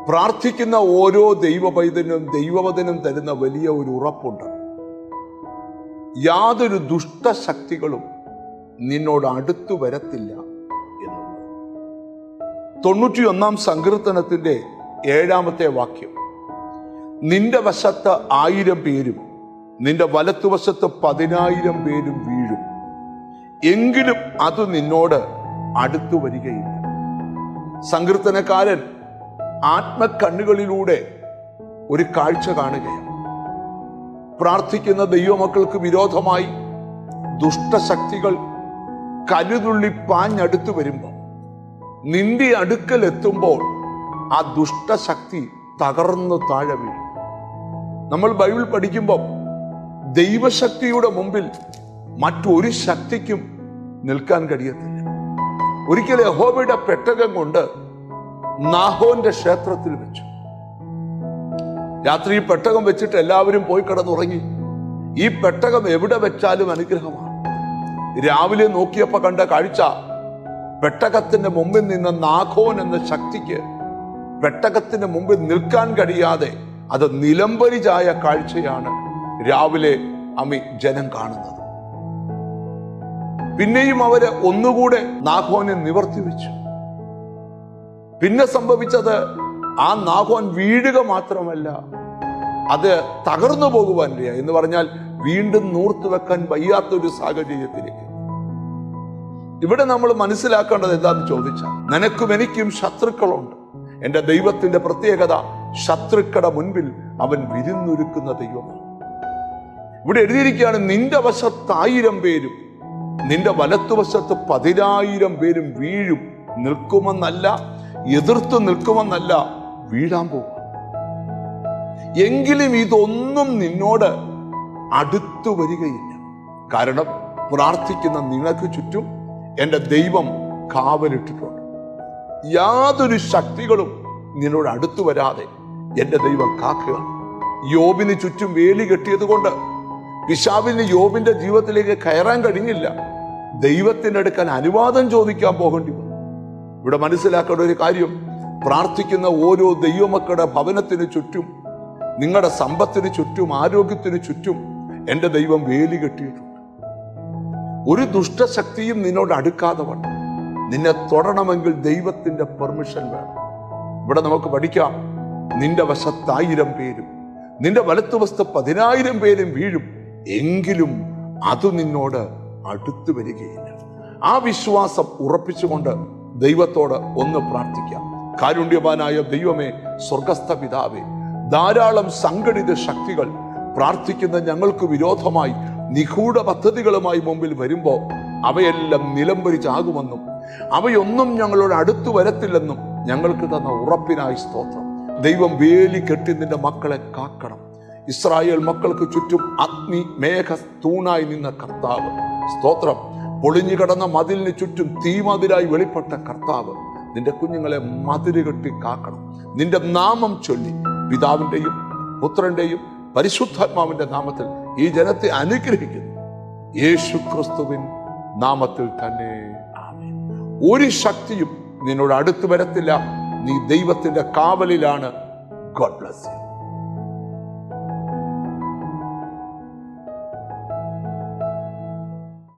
പ്രാർത്ഥിക്കുന്ന ഓരോ ദൈവപൈതനും ദൈവവചനം തരുന്ന വലിയ ഒരു ഉറപ്പുണ്ട്. യാതൊരു ദുഷ്ടശക്തികളും നിന്നോട് അടുത്തു വരത്തില്ല എന്നുള്ളത്. 91 സങ്കീർത്തനത്തിന്റെ 7-ാമത്തെ വാക്യം, നിന്റെ വശത്ത് 1000 പേരും നിന്റെ വലത്തുവശത്ത് 10,000 പേരും വീഴും, എങ്കിലും അത് നിന്നോട് അടുത്തു വരികയില്ല. സങ്കീർത്തനക്കാരൻ ആത്മക്കണ്ണുകളിലൂടെ ഒരു കാഴ്ച കാണുകയാണ്. പ്രാർത്ഥിക്കുന്ന ദൈവമക്കൾക്ക് വിരോധമായി ദുഷ്ടശക്തികൾ കരുതുള്ളി പാഞ്ഞടുത്തു വരുമ്പോൾ, നിന്റെ അടുക്കൽ എത്തുമ്പോൾ ആ ദുഷ്ടശക്തി തകർന്നു താഴെ വീഴും. നമ്മൾ ബൈബിൾ പഠിക്കുമ്പോൾ ദൈവശക്തിയുടെ മുമ്പിൽ മറ്റൊരു ശക്തിക്കും നിൽക്കാൻ കഴിയത്തില്ല. ഒരിക്കൽ യഹോവയുടെ പെട്ടകം കൊണ്ട് നാഹോന്റെ ക്ഷേത്രത്തിൽ വെച്ചു. രാത്രി പെട്ടകം വെച്ചിട്ട് എല്ലാവരും പോയി കിടന്നുറങ്ങി. ഈ പെട്ടകം എവിടെ വെച്ചാലും അനുഗ്രഹമാണ്. രാവിലെ നോക്കിയപ്പോ കണ്ട കാഴ്ച, പെട്ടകത്തിന്റെ മുമ്പിൽ നിന്ന് നാഹോൻ എന്ന ശക്തിക്ക് പെട്ടകത്തിന്റെ മുമ്പിൽ നിൽക്കാൻ കഴിയാതെ അത് നിലംപരിചായ കാഴ്ചയാണ് രാവിലെ ജനം കാണുന്നത്. പിന്നെയും അവര് ഒന്നുകൂടെ നാഹോനെ നിവർത്തി വെച്ചു. പിന്നെ സംഭവിച്ചത്, ആ നാഹോൻ വീഴുക മാത്രമല്ല, അത് തകർന്നു പോകുവാൻ എന്ന് പറഞ്ഞാൽ വീണ്ടും നൂർത്തു വെക്കാൻ വയ്യാത്തൊരു സാഹചര്യത്തിലേക്ക്. ഇവിടെ നമ്മൾ മനസ്സിലാക്കേണ്ടത് എന്താന്ന് ചോദിച്ചാൽ, നിനക്കും എനിക്കും ശത്രുക്കളുണ്ട്. എന്റെ ദൈവത്തിന്റെ പ്രത്യേകത, ശത്രുക്കളുടെ മുൻപിൽ അവൻ വിരുന്നൊരുക്കുന്ന ദൈവമാണ്. ഇവിടെ എഴുതിയിരിക്കുകയാണ്, നിന്റെ വശത്ത് 1000 പേരും നിന്റെ വലത്തുവശത്ത് 10,000 പേരും വീഴും. നിൽക്കുമെന്നല്ല, എതിർത്ത് നിൽക്കുമെന്നല്ല, വീഴാൻ പോകും. എങ്കിലും ഇതൊന്നും നിന്നോട് അടുത്തു വരികയില്ല. കാരണം പ്രാർത്ഥിക്കുന്ന നിനക്ക് ചുറ്റും എൻ്റെ ദൈവം കാവലിട്ടിട്ടുണ്ട്. യാതൊരു ശക്തികളും നിന്നോട് അടുത്തു വരാതെ എൻ്റെ ദൈവം കാക്കുക. യോബിന് ചുറ്റും വേലി കെട്ടിയത് കൊണ്ട് പിശാചിന് യോബിന്റെ ജീവിതത്തിലേക്ക് കയറാൻ കഴിഞ്ഞില്ല. ദൈവത്തിന്റെ അടുക്കൽ അനുവാദം ചോദിക്കാൻ പോകേണ്ടി വന്നു. ഇവിടെ മനസ്സിലാക്കേണ്ട ഒരു കാര്യം, പ്രാർത്ഥിക്കുന്ന ഓരോ ദൈവമക്കളുടെ ഭവനത്തിന് ചുറ്റും, നിങ്ങളുടെ സമ്പത്തിന് ചുറ്റും, ആരോഗ്യത്തിന് ചുറ്റും എൻ്റെ ദൈവം വേലി കെട്ടിയിട്ടുണ്ട്. ഒരു ദുഷ്ടശക്തിയും നിന്നോട് അടുക്കാതെ വണ്ണം നിന്നെ തൊടണമെങ്കിൽ ദൈവത്തിന്റെ പെർമിഷൻ വേണം. ഇവിടെ നമുക്ക് പഠിക്കാം, നിന്റെ വശത്ത് 1000 പേരും നിന്റെ വലത്തുവശത്ത് 10,000 പേരും വീഴും, എങ്കിലും അത് നിന്നോട് അടുത്തു വരികയില്ല. ആ വിശ്വാസം ഉറപ്പിച്ചുകൊണ്ട് ദൈവത്തോട് ഒന്ന് പ്രാർത്ഥിക്കാം. കാരുണ്യവാനായ ദൈവമേ, സ്വർഗസ്ഥ പിതാവേ, ധാരാളം സംഘടിത ശക്തികൾ പ്രാർത്ഥിക്കുന്ന ഞങ്ങൾക്ക് വിരോധമായി നിഗൂഢ പദ്ധതികളുമായി മുമ്പിൽ വരുമ്പോൾ അവയെല്ലാം നിലംപരിച്ചാകുമെന്നും അവയൊന്നും ഞങ്ങളോട് അടുത്തു വരത്തില്ലെന്നും ഞങ്ങൾക്ക് തന്ന ഉറപ്പിനായി സ്തോത്രം. ദൈവം വേലി കെട്ടി നിന്റെ മക്കളെ കാക്കണം. ഇസ്രായേൽ മക്കൾക്ക് ചുറ്റും അഗ്നി മേഘ തൂണായി നിന്ന കർത്താവ്, സ്തോത്രം. പൊളിഞ്ഞു കിടന്ന മതിലിന് ചുറ്റും തീമതിലായി വെളിപ്പെട്ട കർത്താവ്, നിന്റെ കുഞ്ഞുങ്ങളെ മതില് കെട്ടി കാക്കണം. നിന്റെ നാമം ചൊല്ലി പിതാവിന്റെയും പുത്രന്റെയും പരിശുദ്ധാത്മാവിന്റെ നാമത്തിൽ ഈ ജനത്തെ അനുഗ്രഹിക്കുന്നു. യേശു ക്രിസ്തുവിൻ നാമത്തിൽ തന്നെ ആമേൻ. ഒരു ശക്തിയും നിന്നോട് അടുത്ത് വരത്തില്ല. നീ ദൈവത്തിന്റെ കാവലിലാണ്. God bless you.